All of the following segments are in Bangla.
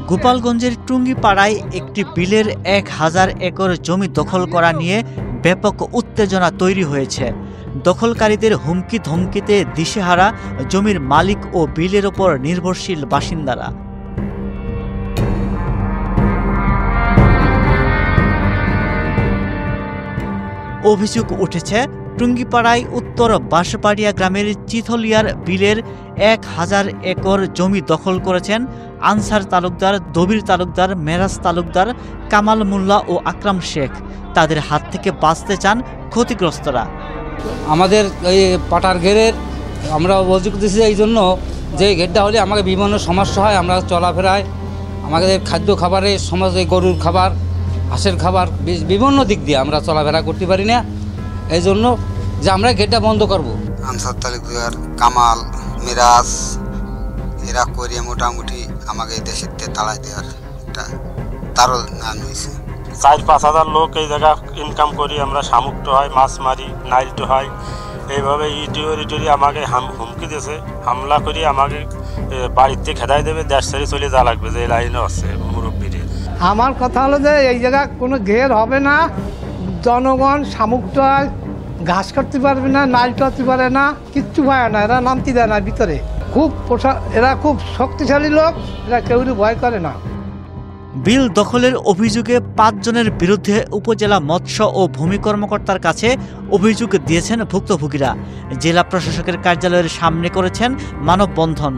গোপালগঞ্জের টুঙ্গিপাড়ায় একটি বিলের 1000 একর জমি দখল করা নিয়ে ব্যাপক উত্তেজনা তৈরি হয়েছে। দখলকারীদের হুমকি ধমকিতে দিশেহারা জমির মালিক ও বিলের ওপর নির্ভরশীল বাসিন্দারা। অভিযোগ উঠেছে টুঙ্গিপাড়ায় উত্তর বাঁশবাড়িয়া গ্রামের চিথলিয়ার বিলের 1000 একর জমি দখল করেছেন আনসার তালুকদার, দবির তালুকদার, মেরাজ তালুকদার, কামাল মোল্লা ও আকরাম শেখ। তাদের হাত থেকে বাঁচতে চান ক্ষতিগ্রস্তরা। আমাদের এই পাটার ঘেরের আমরা অভিযোগ দিচ্ছি এই জন্য যে ঘেরটা হলে আমাকে বিভিন্ন সমস্যা হয়। আমরা চলাফেরায় আমাদের খাদ্য খাবারের সমস্যা, গরুর খাবার, হাঁসের খাবার, বিভিন্ন দিক দিয়ে আমরা চলাফেরা করতে পারি না। এই জন্য যে আমরা গেটটা বন্ধ করব। আনসার তালুকদার, কামাল, মিরাজ এরা করিয়ে মোটামুটি আমাকে দেশের তাড়াই দেওয়ার একটা তারও নাম হয়েছে। 4-5 হাজার লোক এই জায়গা ইনকাম করি আমরা, শামুক হয়, মাছ মারি, নাইলটো হয়। এইভাবে ইটুরি আমাকে হুমকি দিয়েছে, হামলা করি আমাকে বাড়িতে খেদাই দেবে, দেশ ছেড়ে চলে যাওয়া লাগবে, যে লাইনও আছে মুরব্বীর। আমার কথা হলো যে এই জায়গা কোনো ঘের হবে না, জনগণ শামুকটা ঘাস কাটতে পারবে না, নাইল কাটতে পারে না, কিচ্ছু পায় না, এরা নামতে দেয় না ভিতরে। এরা খুব শক্তিশালী লোক, এরা কেউ ভয় করে না। বিল দখলের অভিযোগে 5 জনের বিরুদ্ধে উপজেলা মৎস্য ও ভূমি কর্মকর্তার কাছে অভিযোগ দিয়েছেন ভুক্তভোগীরা। জেলা প্রশাসকের কার্যালয়ের সামনে করেছেন মানববন্ধন।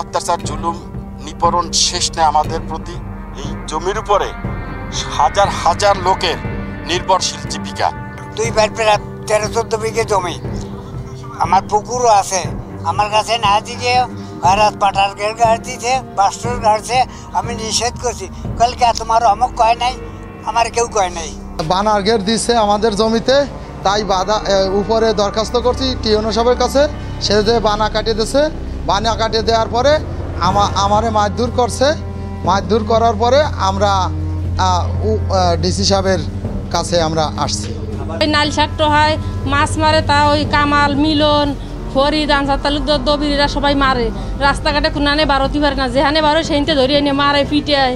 অত্যাচার, জুলুম, নিপীড়ন শেষ নেই আমাদের প্রতি। এই জমির উপরে হাজার হাজার লোকের নির্ভরশীল জীবিকা। 13-14 বিঘে জমি, আমার পুকুরও আছে। আমার কাছে না দিকে পাটার ঘের গাছ দিছে, বাস্তুর গাড়ছে, আমি নিষেধ করছি। কালকে তোমার অমুক কয় নাই, আমার কেউ কয় নাই। বানার ঘের দিচ্ছে আমাদের জমিতে, তাই বাধা উপরে দরখাস্ত করছি টিওনো সাহেবের কাছে। সে যে বানা কাটিয়ে দিয়েছে, বানা কাটিয়ে দেওয়ার পরে আমারে মারধর করছে। মারধর করার পরে আমরা ডিসি সাহেবের কাছে আমরা আসছি। ওই নাল শাকটো হয়, মাছ মারে, তা ওই কামাল, মিলন, ফরিদ, আনসার তালুকদার, দবিরা সবাই মারে। রাস্তাঘাটে কোনানে বারোতে পারে না, যেখানে বারো সেইতে ধরিয়ে নিয়ে মারে, পিটায়।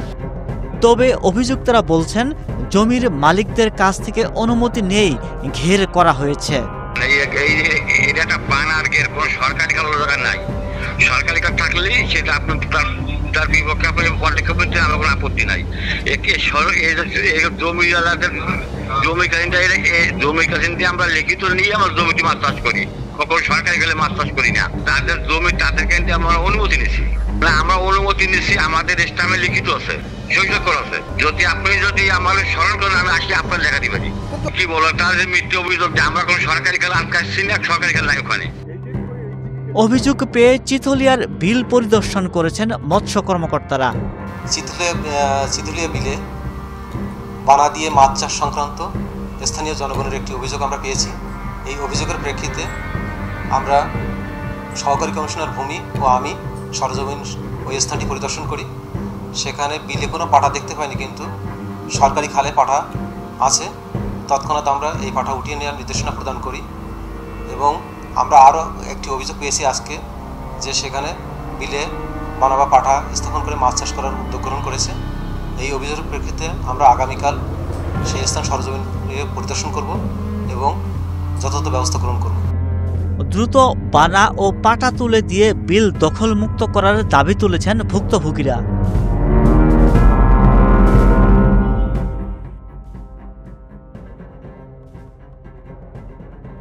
তবে অভিযুক্তরা বলছেন জমির মালিকদের কাছ থেকে অনুমতি নেই ঘের করা হয়েছে। এটা বানার ঘের, কোন সরকারি কাগজ নাই। সরকারি কাজ থাকলেই সেটা আপনার তার বিপক্ষে আপনি পদক্ষেপ করতে আমার কোনো আপত্তি নাই। জমি কালীন দিয়ে আমরা লিখিত নিয়ে আমার জমিতে মাছ চাষ করি, কখন সরকারি গেলে মাছ চাষ করি না। তাদের জমি তাদের কাছে আমরা অনুমতি নিছি, আমরা অনুমতি নিছি, আমাদের ইসলামে লিখিত আছে, সই করা আছে। যদি আমাদের স্মরণ করেন, আমি আসলে আপনার লেখা দিবেন। কি বলো, তাদের মৃত্যু অভিযোগ যে আমরা কোনো সরকারি খেলা আটকাচ্ছি না, সরকারি খেলা নাই ওখানে। অভিযোগ পেয়ে চিথলিয়ার বিল পরিদর্শন করেছেন মৎস্য কর্মকর্তারা। চিথলিয়া বিলে বানা দিয়ে মাছ চাষ সংক্রান্ত স্থানীয় জনগণের একটি অভিযোগ আমরা পেয়েছি। এই অভিযোগের প্রেক্ষিতে আমরা সহকারী কমিশনার ভূমি ও আমি সরজমিন ওই স্থানটি পরিদর্শন করি। সেখানে বিলে কোনো পাঠা দেখতে পাইনি, কিন্তু সরকারি খালে পাঠা আছে। তৎক্ষণাৎ আমরা এই পাঠা উঠিয়ে নেওয়ার নির্দেশনা প্রদান করি এবং আমরা আরও একটি অভিযোগ পেয়েছি আজকে, যে সেখানে বিলে বানা বা পাঠা স্থাপন করে মাছ চাষ করার উদ্যোগ গ্রহণ করেছে। এই অভিযোগের প্রেক্ষিতে আমরা আগামীকাল সেই স্থান সরজমিন পরিদর্শন করব এবং যথাযথ ব্যবস্থা গ্রহণ করব। দ্রুত বানা ও পাটা তুলে দিয়ে বিল দখলমুক্ত করার দাবি তুলেছেন ভুক্তভোগীরা।